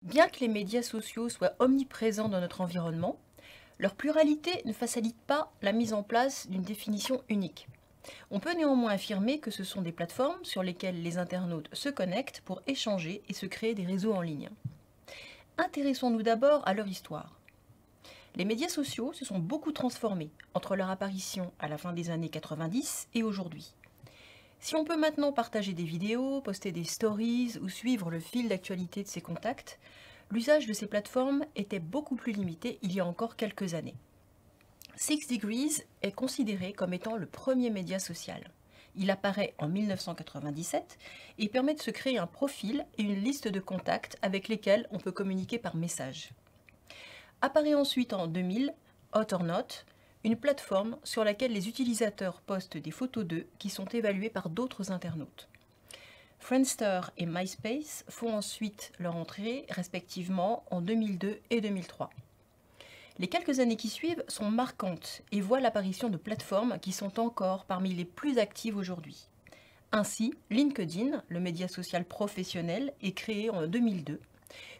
Bien que les médias sociaux soient omniprésents dans notre environnement, leur pluralité ne facilite pas la mise en place d'une définition unique. On peut néanmoins affirmer que ce sont des plateformes sur lesquelles les internautes se connectent pour échanger et se créer des réseaux en ligne. Intéressons-nous d'abord à leur histoire. Les médias sociaux se sont beaucoup transformés entre leur apparition à la fin des années 90 et aujourd'hui. Si on peut maintenant partager des vidéos, poster des stories ou suivre le fil d'actualité de ses contacts, l'usage de ces plateformes était beaucoup plus limité il y a encore quelques années. 6 Degrees est considéré comme étant le premier média social. Il apparaît en 1997 et permet de se créer un profil et une liste de contacts avec lesquels on peut communiquer par message. Apparaît ensuite en 2000 Hot or Not, une plateforme sur laquelle les utilisateurs postent des photos d'eux qui sont évaluées par d'autres internautes. Friendster et MySpace font ensuite leur entrée respectivement en 2002 et 2003. Les quelques années qui suivent sont marquantes et voient l'apparition de plateformes qui sont encore parmi les plus actives aujourd'hui. Ainsi, LinkedIn, le média social professionnel, est créé en 2002,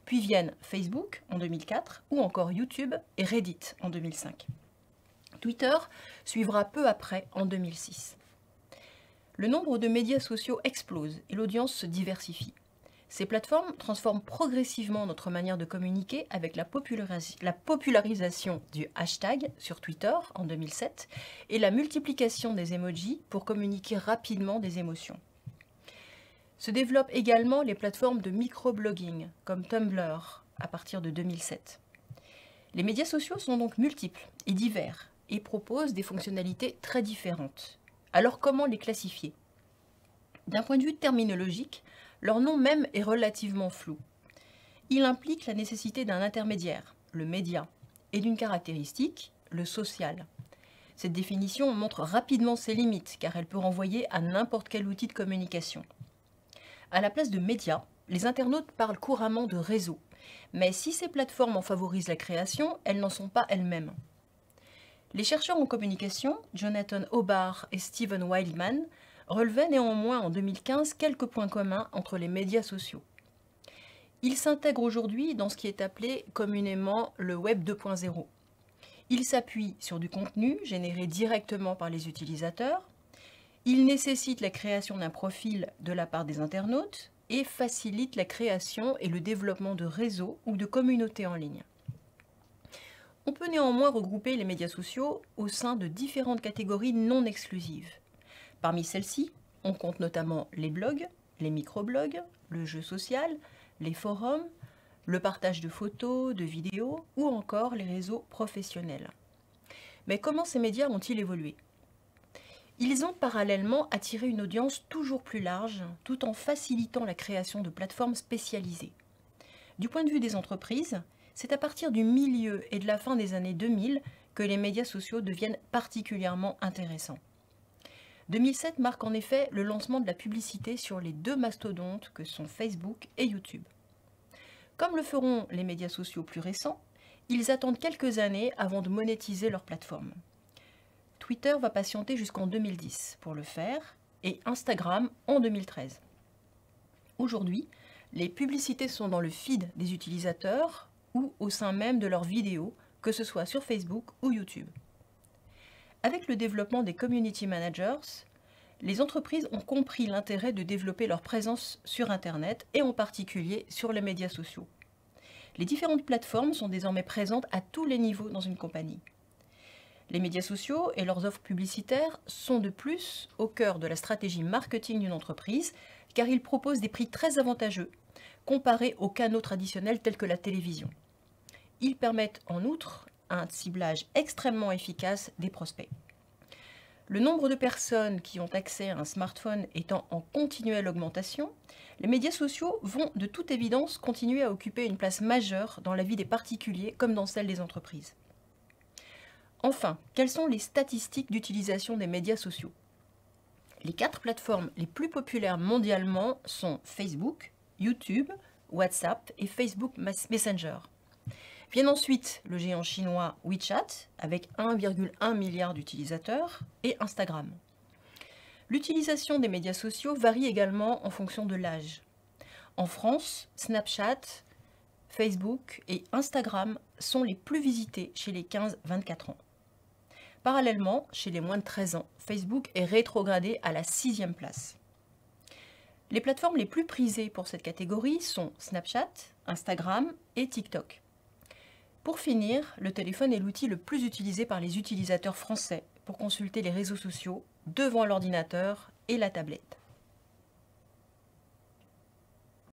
puis viennent Facebook en 2004 ou encore YouTube et Reddit en 2005. Twitter suivra peu après en 2006. Le nombre de médias sociaux explose et l'audience se diversifie. Ces plateformes transforment progressivement notre manière de communiquer avec la popularisation du hashtag sur Twitter en 2007 et la multiplication des emojis pour communiquer rapidement des émotions. Se développent également les plateformes de microblogging comme Tumblr à partir de 2007. Les médias sociaux sont donc multiples et divers et proposent des fonctionnalités très différentes. Alors comment les classifier? D'un point de vue terminologique, leur nom même est relativement flou. Il implique la nécessité d'un intermédiaire, le média, et d'une caractéristique, le social. Cette définition montre rapidement ses limites car elle peut renvoyer à n'importe quel outil de communication. À la place de médias, les internautes parlent couramment de réseaux, mais si ces plateformes en favorisent la création, elles n'en sont pas elles-mêmes. Les chercheurs en communication, Jonathan Hobart et Steven Wildman, relevaient néanmoins en 2015 quelques points communs entre les médias sociaux. Ils s'intègrent aujourd'hui dans ce qui est appelé communément le Web 2.0. Ils s'appuient sur du contenu généré directement par les utilisateurs, ils nécessitent la création d'un profil de la part des internautes et facilitent la création et le développement de réseaux ou de communautés en ligne. On peut néanmoins regrouper les médias sociaux au sein de différentes catégories non exclusives. Parmi celles-ci, on compte notamment les blogs, les microblogs, le jeu social, les forums, le partage de photos, de vidéos ou encore les réseaux professionnels. Mais comment ces médias ont-ils évolué? Ils ont parallèlement attiré une audience toujours plus large tout en facilitant la création de plateformes spécialisées. Du point de vue des entreprises, c'est à partir du milieu et de la fin des années 2000 que les médias sociaux deviennent particulièrement intéressants. 2007 marque en effet le lancement de la publicité sur les deux mastodontes que sont Facebook et YouTube. Comme le feront les médias sociaux plus récents, ils attendent quelques années avant de monétiser leur plateforme. Twitter va patienter jusqu'en 2010 pour le faire et Instagram en 2013. Aujourd'hui, les publicités sont dans le feed des utilisateurs ou au sein même de leurs vidéos, que ce soit sur Facebook ou YouTube. Avec le développement des community managers, les entreprises ont compris l'intérêt de développer leur présence sur Internet et en particulier sur les médias sociaux. Les différentes plateformes sont désormais présentes à tous les niveaux dans une compagnie. Les médias sociaux et leurs offres publicitaires sont de plus au cœur de la stratégie marketing d'une entreprise car ils proposent des prix très avantageux comparés aux canaux traditionnels tels que la télévision. Ils permettent en outre un ciblage extrêmement efficace des prospects. Le nombre de personnes qui ont accès à un smartphone étant en continuelle augmentation, les médias sociaux vont de toute évidence continuer à occuper une place majeure dans la vie des particuliers comme dans celle des entreprises. Enfin, quelles sont les statistiques d'utilisation des médias sociaux? Les 4 plateformes les plus populaires mondialement sont Facebook, YouTube, WhatsApp et Facebook Messenger. Viennent ensuite le géant chinois WeChat avec 1,1 milliard d'utilisateurs et Instagram. L'utilisation des médias sociaux varie également en fonction de l'âge. En France, Snapchat Facebook et Instagram sont les plus visités chez les 15-24 ans. Parallèlement, chez les moins de 13 ans, Facebook est rétrogradé à la 6e place. Les plateformes les plus prisées pour cette catégorie sont Snapchat, Instagram et TikTok. Pour finir, le téléphone est l'outil le plus utilisé par les utilisateurs français pour consulter les réseaux sociaux devant l'ordinateur et la tablette.